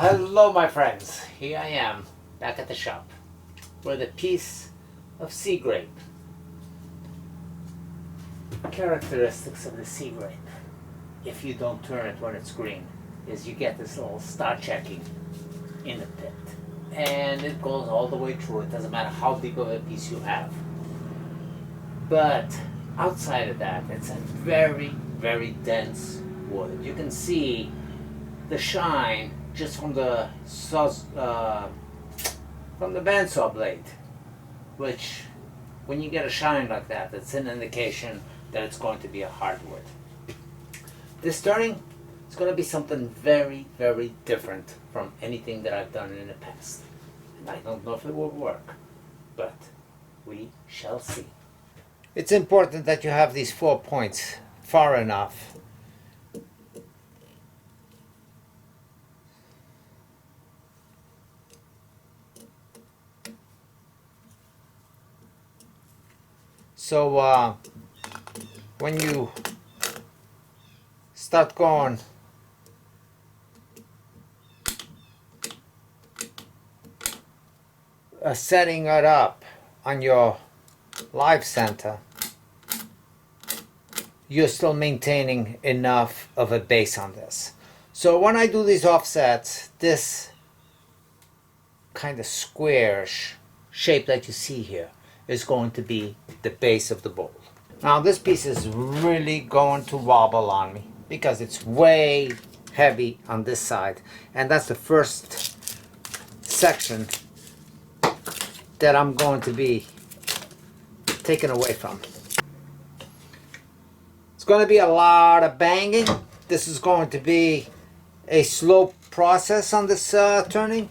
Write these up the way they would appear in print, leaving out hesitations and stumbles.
Hello my friends, here I am back at the shop with a piece of sea grape. Characteristics of the sea grape, if you don't turn it when it's green, is you get this little star checking in the pit, and it goes all the way through. It doesn't matter how big of a piece you have, but outside of that it's a very, very dense wood. You can see the shine just from the bandsaw blade, which when you get a shine like that, it's an indication that it's going to be a hardwood. This turning is going to be something very, very different from anything that I've done in the past, and I don't know if it will work, but we shall see. It's important that you have these 4 points far enough so when you start going setting it up on your live center, you're still maintaining enough of a base on this. So when I do these offsets, this kind of squarish shape that you see here is going to be the base of the bowl. Now this piece is really going to wobble on me because it's way heavy on this side, and that's the first section that I'm going to be taken away from. It's going to be a lot of banging. This is going to be a slow process on this turning,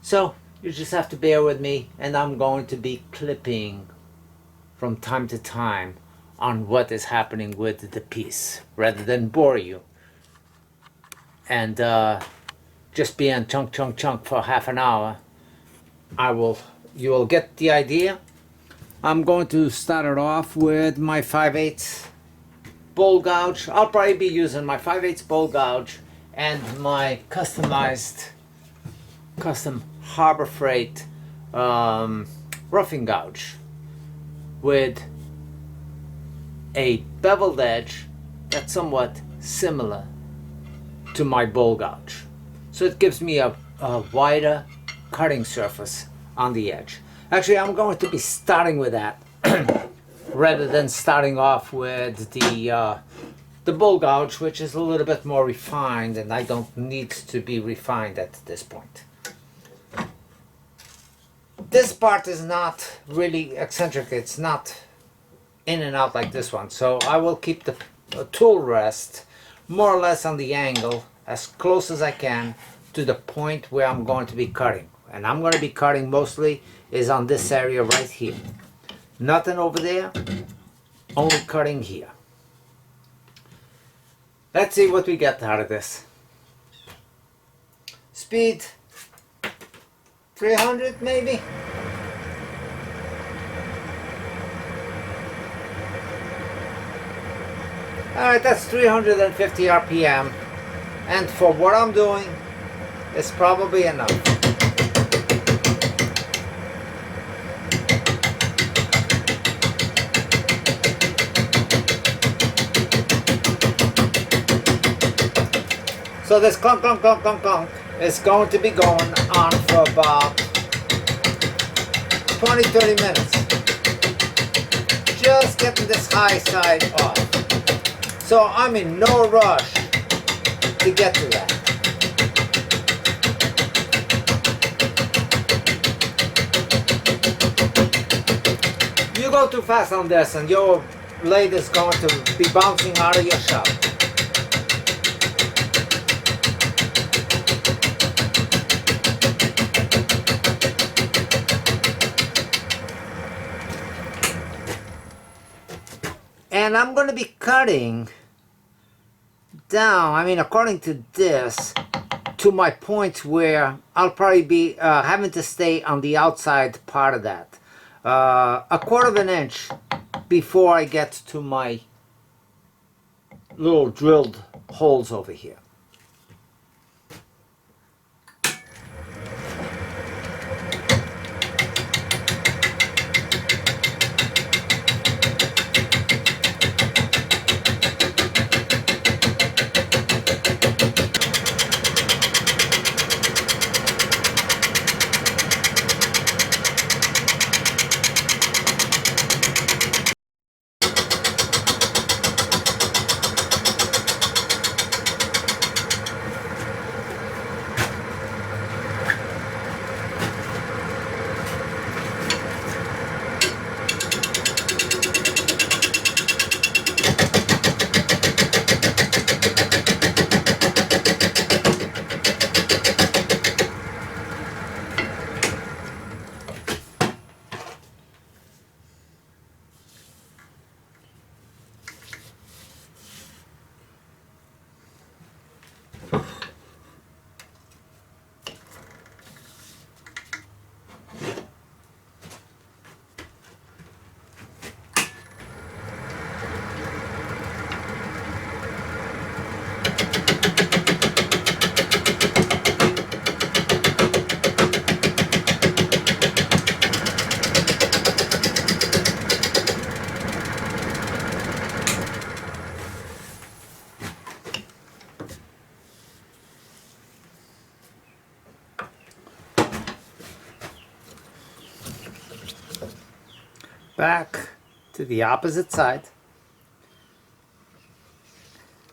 so you just have to bear with me, and I'm going to be clipping from time to time on what is happening with the piece rather than bore you and just be on chunk for half an hour. You will get the idea. I'm going to start it off with my 5/8 bowl gouge. I'll probably be using my 5/8 bowl gouge and my custom Harbor Freight roughing gouge with a beveled edge that's somewhat similar to my bowl gouge. So it gives me a wider cutting surface on the edge. Actually, I'm going to be starting with that rather than starting off with the bowl gouge, which is a little bit more refined, and I don't need to be refined at this point. This part is not really eccentric, it's not in and out like this one, so I will keep the tool rest more or less on the angle as close as I can to the point where I'm going to be cutting. And I'm going to be cutting mostly is on this area right here. Nothing over there, only cutting here. Let's see what we get out of this. Speed 300 maybe? Alright, that's 350 RPM, and for what I'm doing, it's probably enough. So this clunk is going to be going on for about 20-30 minutes. Just getting this high side off. So I'm in no rush to get to that. You go too fast on this and your blade is going to be bouncing out of your shop. And I'm going to be cutting down, I mean, according to this, to my point where I'll probably be having to stay on the outside part of that. A quarter of an inch before I get to my little drilled holes over here. Back to the opposite side.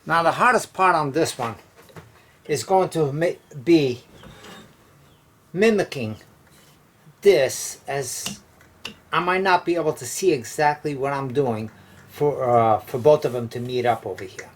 Now the hardest part on this one is going to be mimicking this, as I might not be able to see exactly what I'm doing for both of them to meet up over here.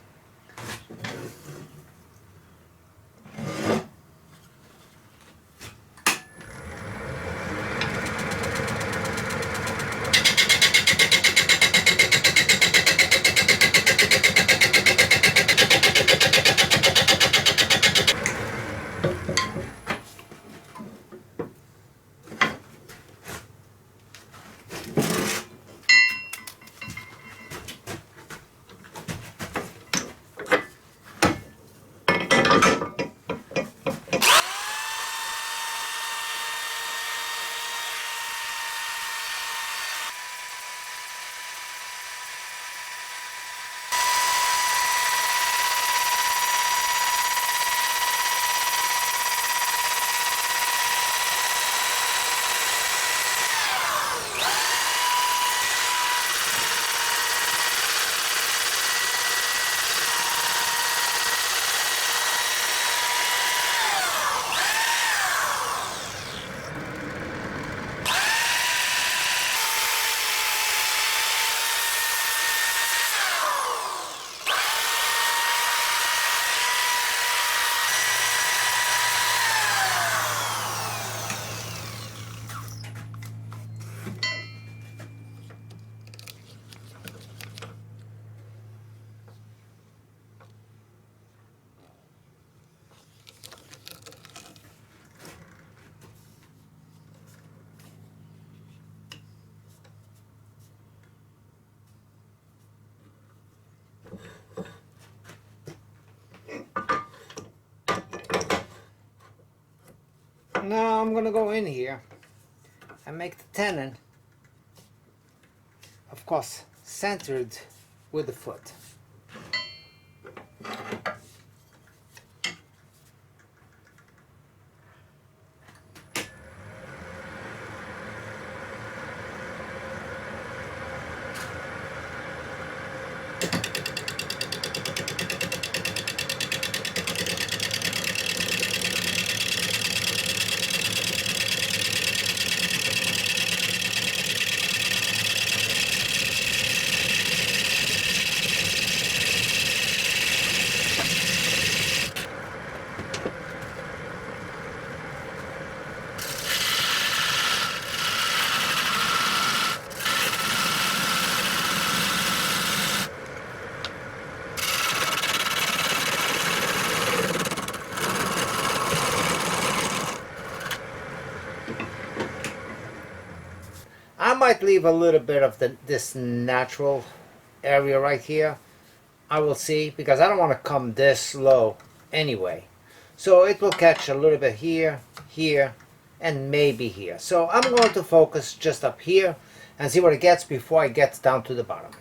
Now I'm going to go in here and make the tenon, of course, centered with the foot. I might leave a little bit of this natural area right here. I will see, because I don't want to come this low anyway. So it will catch a little bit here, here, and maybe here. So I'm going to focus just up here and see what it gets before I get down to the bottom.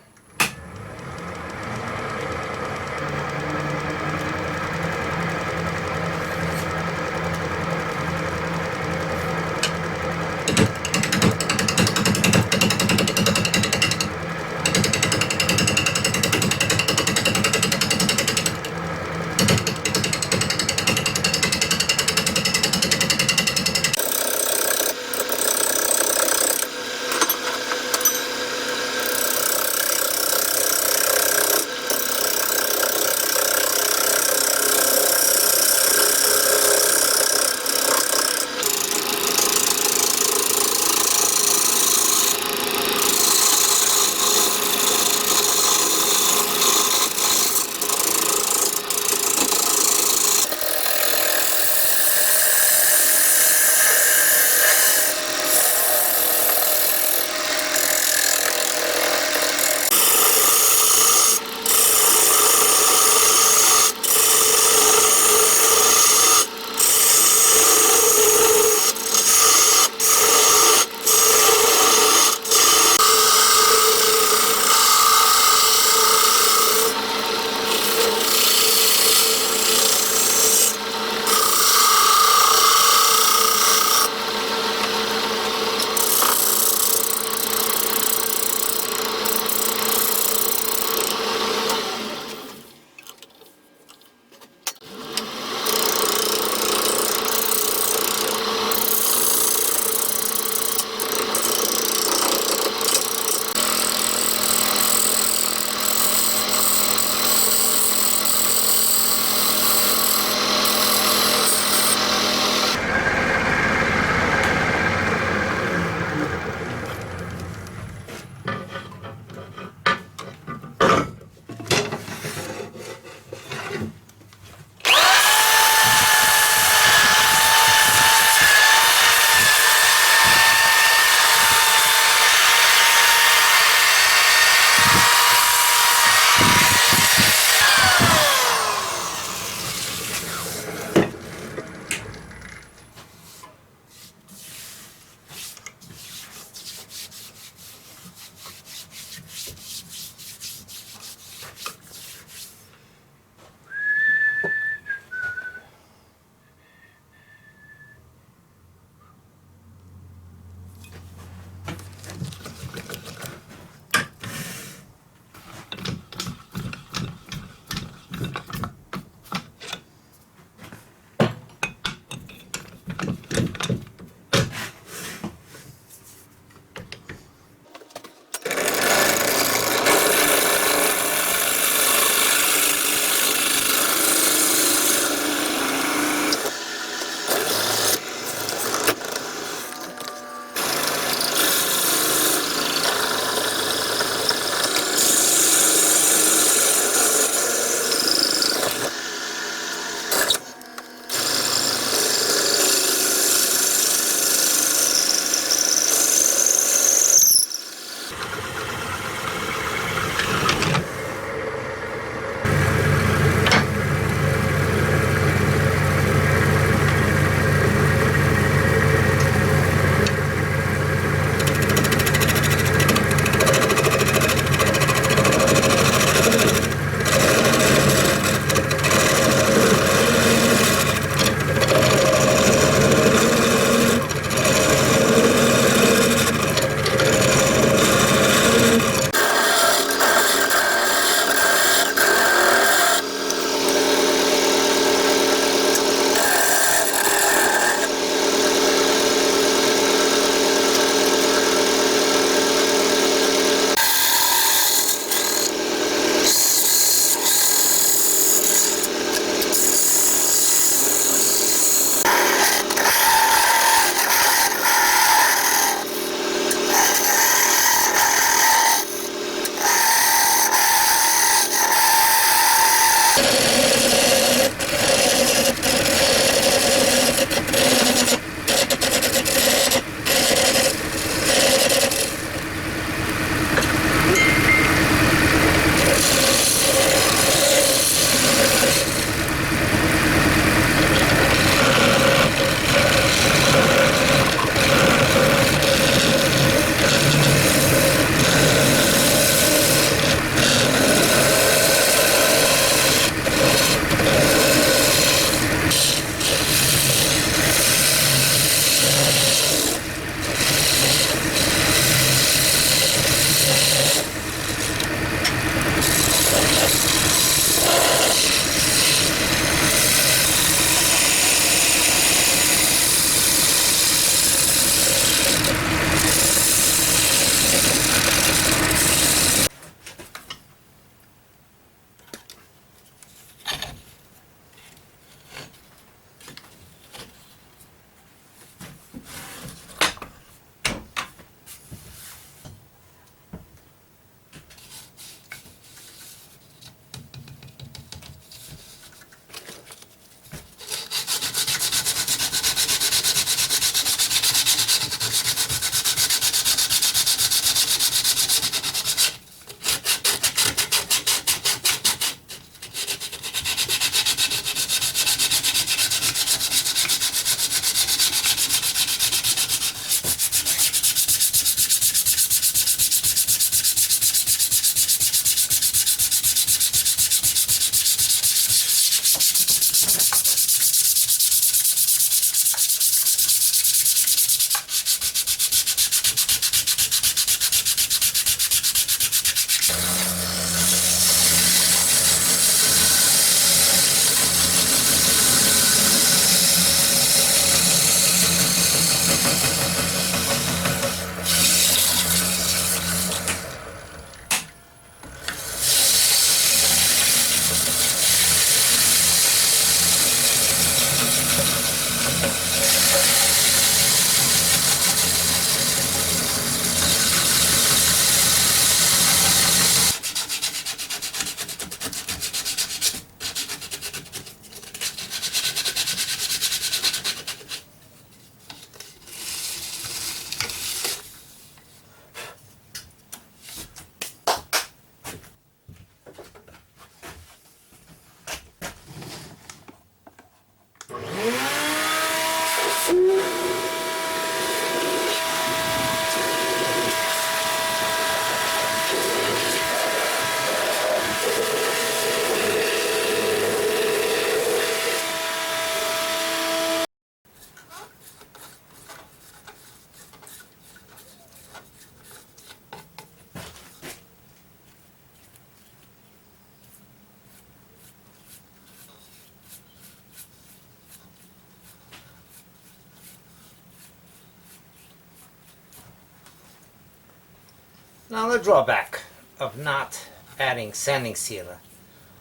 Now the drawback of not adding sanding sealer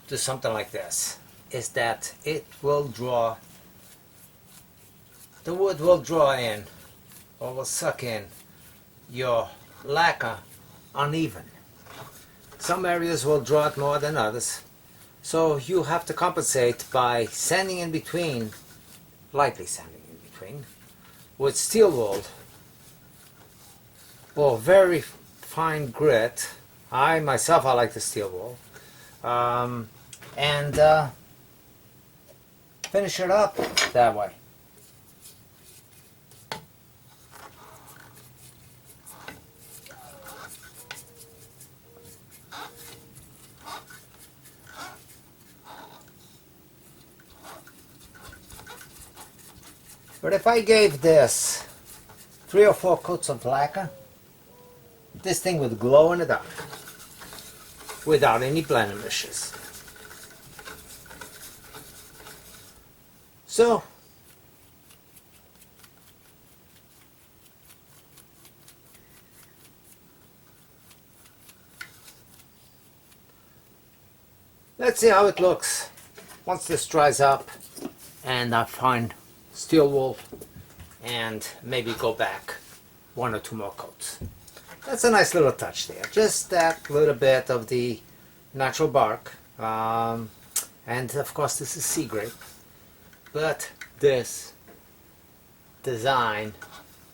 to something like this is that it will draw, the wood will draw in or will suck in your lacquer uneven. Some areas will draw it more than others, so you have to compensate by sanding in between, lightly sanding in between, with steel wool or very fine grit. I myself, I like the steel wool, and finish it up that way. But if I gave this 3 or 4 coats of lacquer, this thing would glow in the dark without any blemishes. So, let's see how it looks once this dries up and I find steel wool and maybe go back 1 or 2 more coats. That's a nice little touch there. Just that little bit of the natural bark. And of course this is sea grape. But this design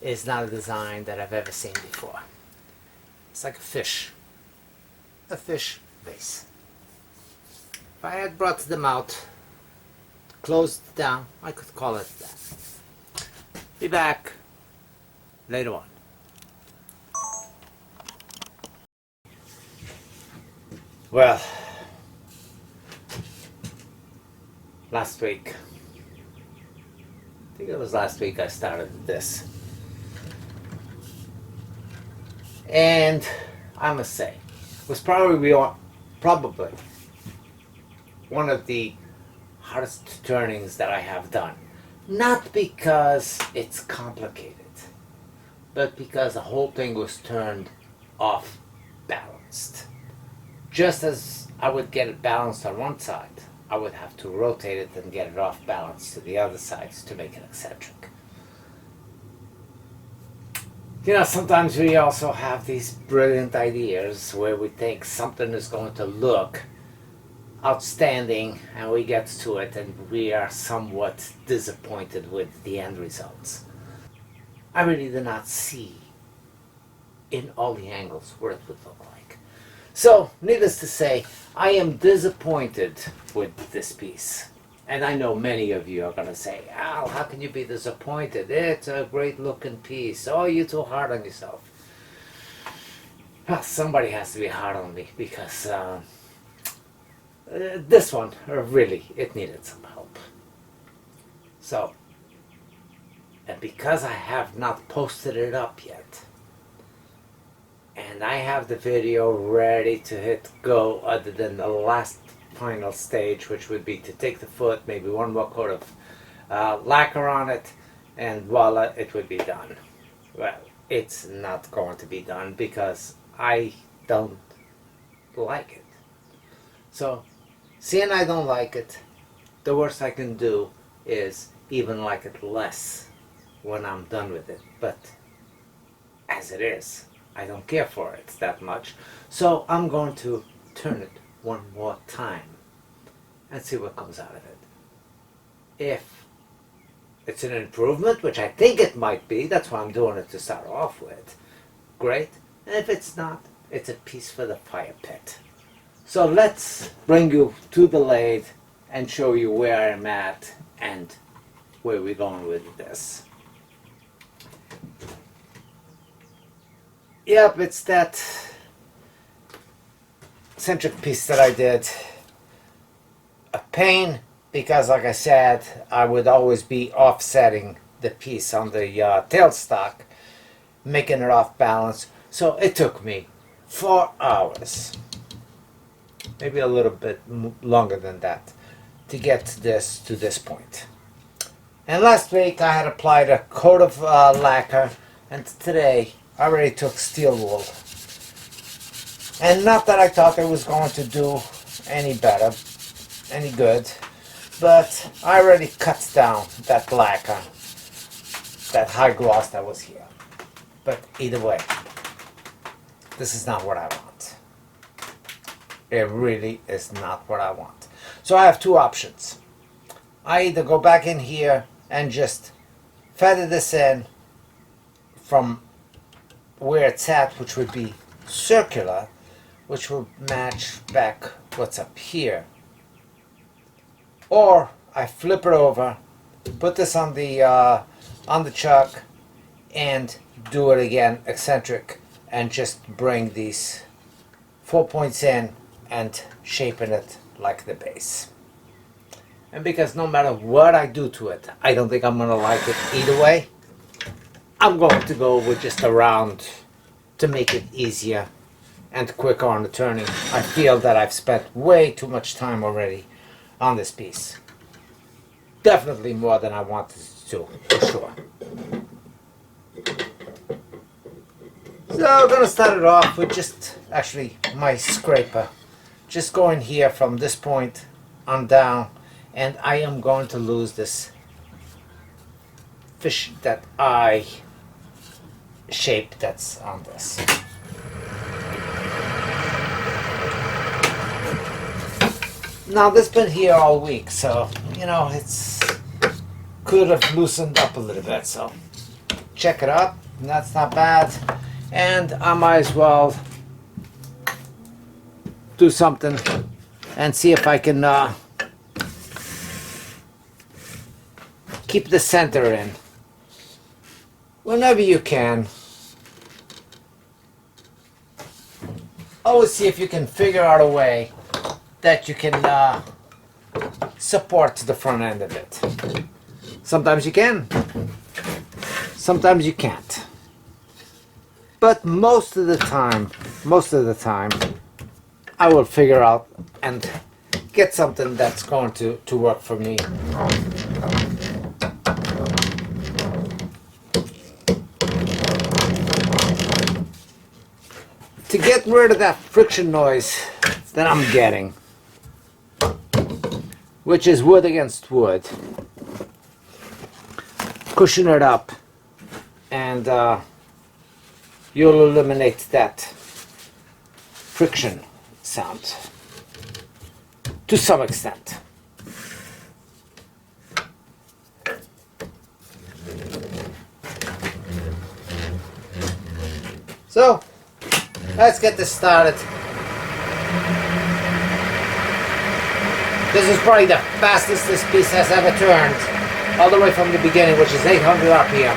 is not a design that I've ever seen before. It's like a fish vase. If I had brought them out, closed down, I could call it that. Be back later on. Well, last week, I think it was last week I started this. And I must say, it was probably one of the hardest turnings that I have done. Not because it's complicated, but because the whole thing was turned off balanced. Just as I would get it balanced on one side, I would have to rotate it and get it off balance to the other side to make it eccentric. You know, sometimes we also have these brilliant ideas where we think something is going to look outstanding and we get to it and we are somewhat disappointed with the end results. I really did not see in all the angles what it would look like. So, needless to say, I am disappointed with this piece. And I know many of you are going to say, Al, how can you be disappointed? It's a great looking piece. Oh, you're too hard on yourself. Well, somebody has to be hard on me because this one, really, it needed some help. So, and because I have not posted it up yet, and I have the video ready to hit go other than the last final stage, which would be to take the foot, maybe 1 more coat of lacquer on it, and voila, it would be done. Well, it's not going to be done because I don't like it. So, seeing I don't like it, the worst I can do is even like it less when I'm done with it. But as it is, I don't care for it that much. So I'm going to turn it 1 more time and see what comes out of it. If it's an improvement, which I think it might be, that's why I'm doing it to start off with, great. And if it's not, it's a piece for the fire pit. So let's bring you to the lathe and show you where I'm at and where we're going with this. Yep, it's that eccentric piece that I did. A pain because, like I said, I would always be offsetting the piece on the tailstock, making it off balance. So it took me 4 hours, maybe a little bit longer than that, to get this to this point. And last week I had applied a coat of lacquer, and today I already took steel wool And not that I thought it was going to do any better, any good, but I already cut down that lacquer, that high gloss that was here. But either way, this is not what I want. It really is not what I want. So I have two options. I either go back in here and just feather this in from where it's at, which would be circular, which will match back what's up here. Or I flip it over, put this on the chuck, and do it again eccentric, and just bring these 4 points in and shaping it like the base. And because no matter what I do to it, I don't think I'm gonna like it either way, I'm going to go with just a round to make it easier and quicker on the turning. I feel that I've spent way too much time already on this piece. Definitely more than I wanted to, for sure. So I'm going to start it off with just actually my scraper. Just going here from this point on down, and I am going to lose this fish that eye shape that's on this. Now this been here all week, so you know it's could have loosened up a little bit, so check it out. That's not bad. And I might as well do something and see if I can keep the center in. Whenever you can, always see if you can figure out a way that you can support the front end of it. Sometimes you can, sometimes you can't. But most of the time, I will figure out and get something that's going to work for me. To get rid of that friction noise that I'm getting, which is wood against wood, cushion it up, and you'll eliminate that friction sound to some extent. So let's get this started. This is probably the fastest this piece has ever turned, all the way from the beginning, which is 800 RPM.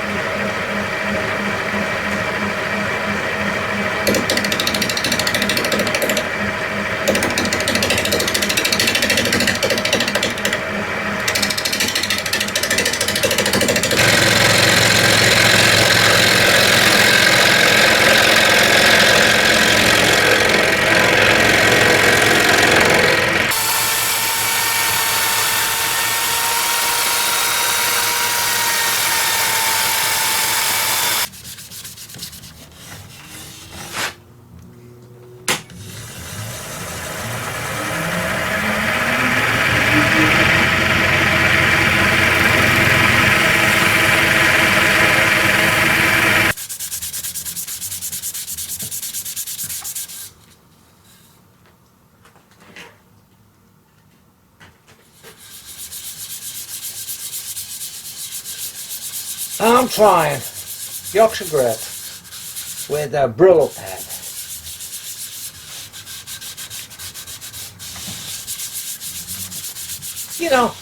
I'm trying Yorkshire grit with a Brillo pad. You know,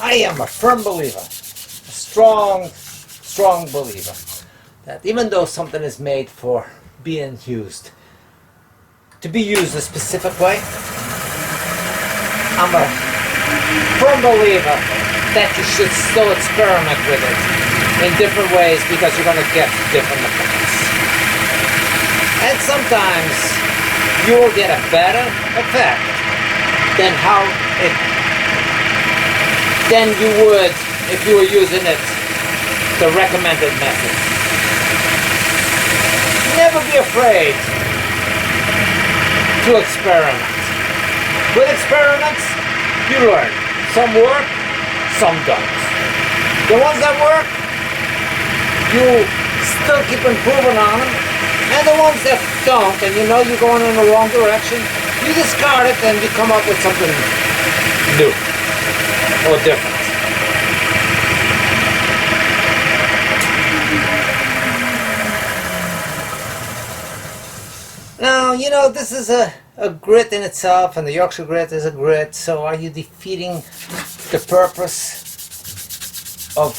I am a firm believer, a strong believer, that even though something is made for being used, to be used a specific way, I'm a firm believer that you should still experiment with it in different ways, because you're going to get different effects. And sometimes you will get a better effect than you would if you were using it the recommended method. Never be afraid to experiment. With experiments, you learn. Some work, some don't. The ones that work, you still keep improving on them. And the ones that don't, and you know you're going in the wrong direction, you discard it and you come up with something new or different. Now, you know, this is a grit in itself, and the Yorkshire grit is a grit, so are you defeating the purpose of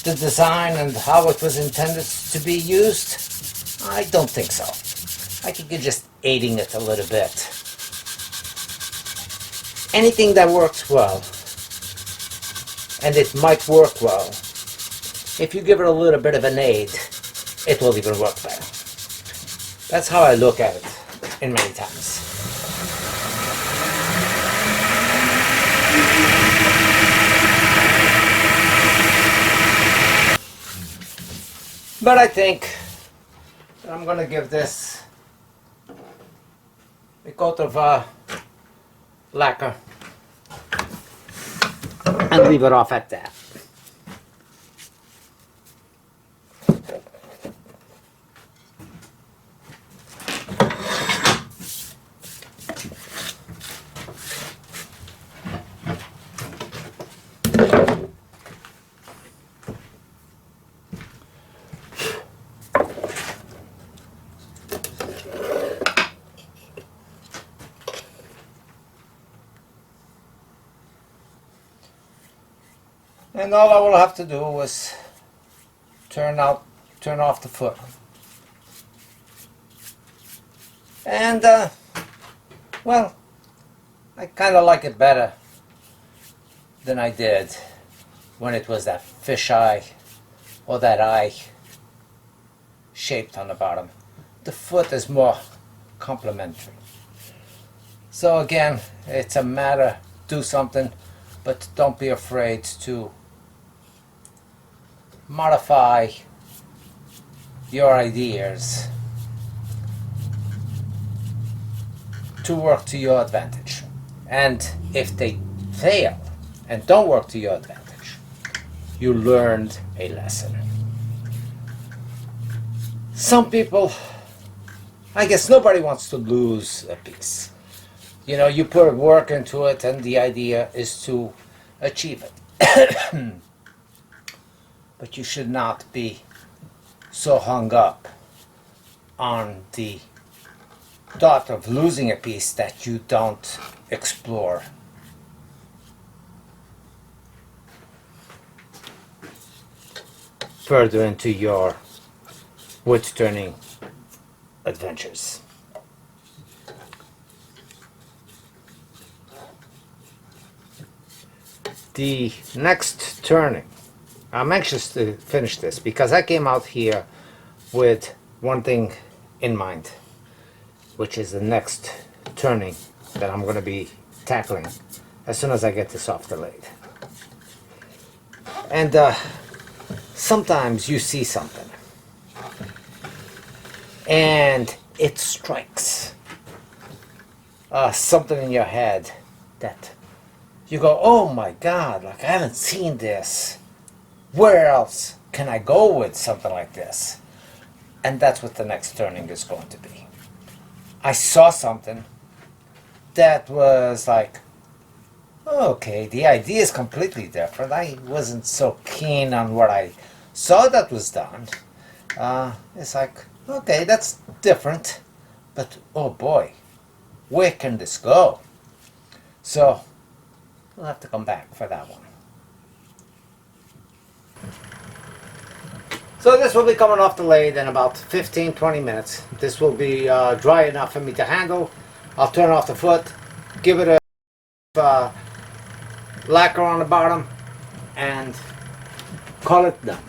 the design and how it was intended to be used? I don't think so. I think you're just aiding it a little bit. Anything that works well, and it might work well, if you give it a little bit of an aid, it will even work better. That's how I look at it in many times. But I think I'm going to give this a coat of lacquer and leave it off at that. And all I will have to do is turn off the foot. And, well, I kind of like it better than I did when it was that fish eye or that eye shaped on the bottom. The foot is more complementary. So again, it's a matter, do something, but don't be afraid to modify your ideas to work to your advantage. And if they fail and don't work to your advantage, you learned a lesson. Some people, I guess nobody wants to lose a piece. You know, you put work into it and the idea is to achieve it. But you should not be so hung up on the thought of losing a piece that you don't explore further into your wood turning adventures. The next turning, I'm anxious to finish this because I came out here with one thing in mind, which is the next turning that I'm going to be tackling as soon as I get this off the lathe. And sometimes you see something and it strikes something in your head that you go, oh my God, like I haven't seen this. Where else can I go with something like this? And that's what the next turning is going to be. I saw something that was like, okay, the idea is completely different. I wasn't so keen on what I saw that was done. It's like, okay, that's different, but oh boy, where can this go? So we'll have to come back for that one. So this will be coming off the lathe in about 15-20 minutes. This will be dry enough for me to handle. I'll turn off the foot, give it a lacquer on the bottom, and call it done.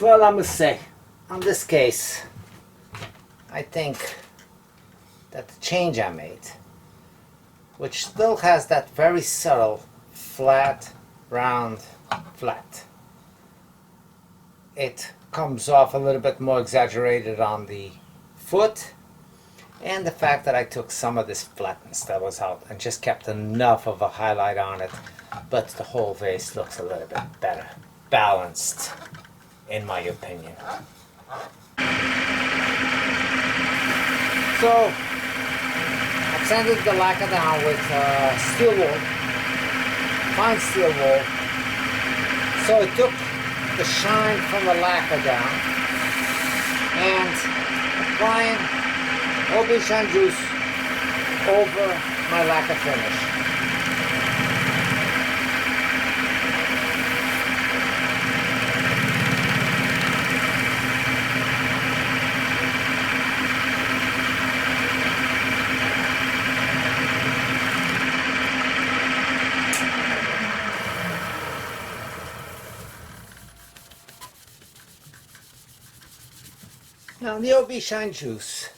Well, I must say, on this case, I think that the change I made, which still has that very subtle flat, round, flat, it comes off a little bit more exaggerated on the foot, and the fact that I took some of this flatness that was out and just kept enough of a highlight on it, but the whole vase looks a little bit better balanced, in my opinion. So I've sanded the lacquer down with steel wool, fine steel wool. So it took the shine from the lacquer down, and applying OB shine juice over my lacquer finish. Now the OB shine juice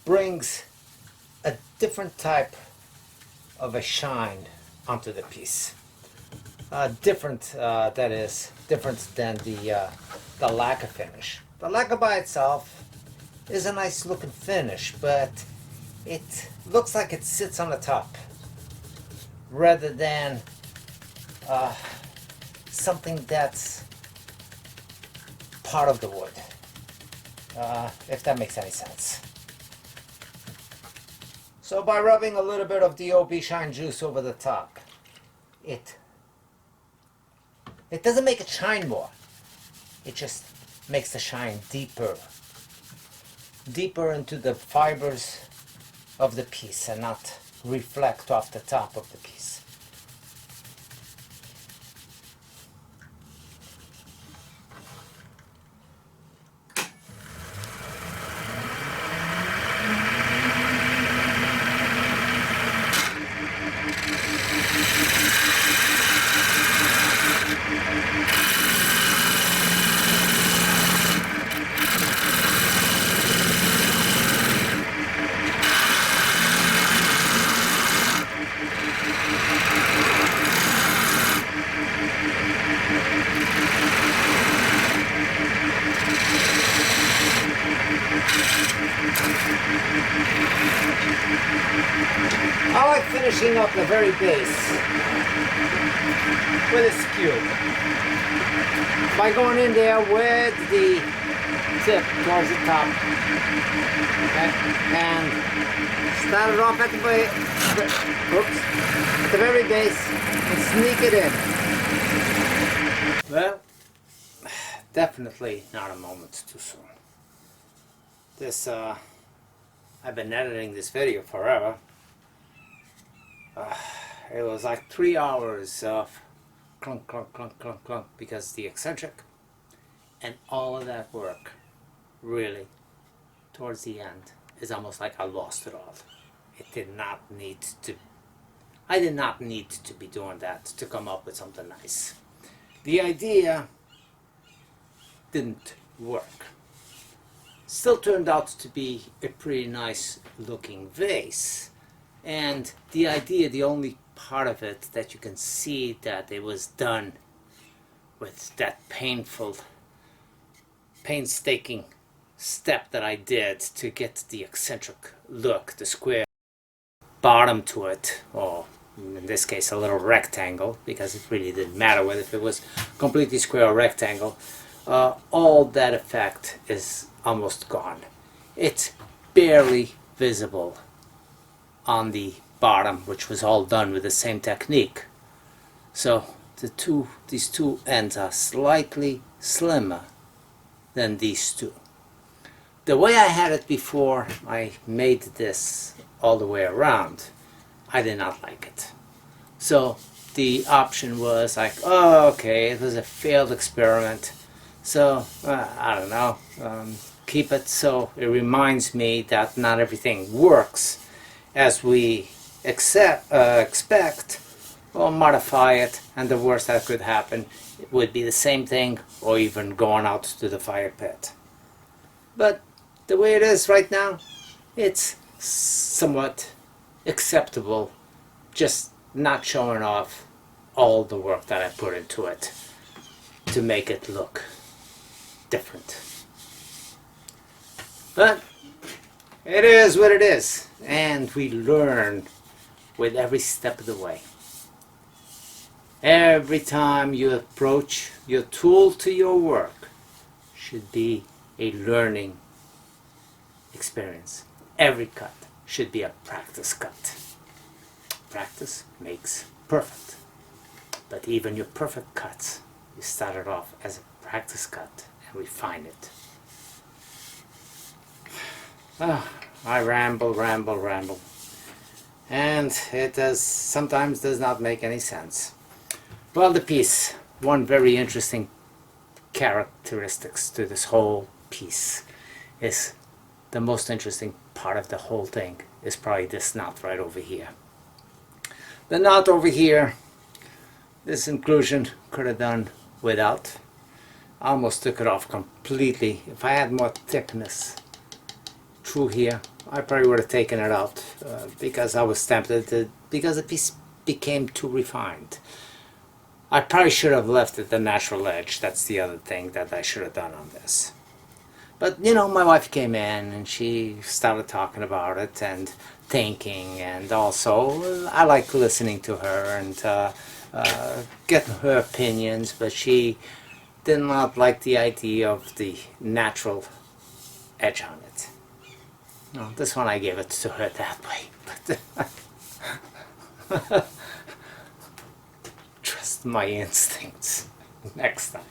brings a different type of a shine onto the piece. Different than the lacquer finish. The lacquer by itself is a nice looking finish, but it looks like it sits on the top rather than something that's part of the wood, if that makes any sense. So by rubbing a little bit of the OB shine juice over the top, it doesn't make it shine more. It just makes the shine deeper into the fibers of the piece and not reflect off the top of the piece. I like finishing up the very base with a skew by going in there with the tip towards the top, okay, and start it off at the very base and sneak it in. Well, definitely not a moment too soon. This I've been editing this video forever. It was like 3 hours of clunk, clunk, clunk, clunk, clunk, because the eccentric and all of that work, really, towards the end, is almost like I lost it all. It did not need to, I did not need to be doing that to come up with something nice. The idea didn't work. Still turned out to be a pretty nice looking vase. And the idea, the only part of it that you can see that it was done with that painstaking step that I did to get the eccentric look, the square bottom to it, or in this case a little rectangle, because it really didn't matter whether if it was completely square or rectangle. All that effect is almost gone. It's barely visible on the bottom, which was all done with the same technique. So these two ends are slightly slimmer than these two. The way I had it before I made this all the way around, I did not like it. So the option was like, oh, okay, it was a failed experiment, so I don't know, keep it so it reminds me that not everything works as we expect, or modify it, and the worst that could happen would be the same thing, or even going out to the fire pit. But the way it is right now, it's somewhat acceptable, just not showing off all the work that I put into it. to make it look different. But it is what it is, and we learn with every step of the way. Every time you approach your tool to your work should be a learning experience. Every cut should be a practice cut. Practice makes perfect. But even your perfect cuts, you started off as a practice cut and refine it. I ramble. And it sometimes does not make any sense. Well, the piece, one very interesting characteristics to this whole piece is the most interesting part of the whole thing is probably this knot right over here. The knot over here, this inclusion could have done without. I almost took it off completely. If I had more thickness through here, I probably would have taken it out because I was tempted to, because the piece became too refined. I probably should have left it the natural edge. That's the other thing that I should have done on this. But you know, my wife came in and she started talking about it and thinking, and also I like listening to her and getting her opinions, but she did not like the idea of the natural edge on it. No, this one I gave it to her that way. But trust my instincts next time.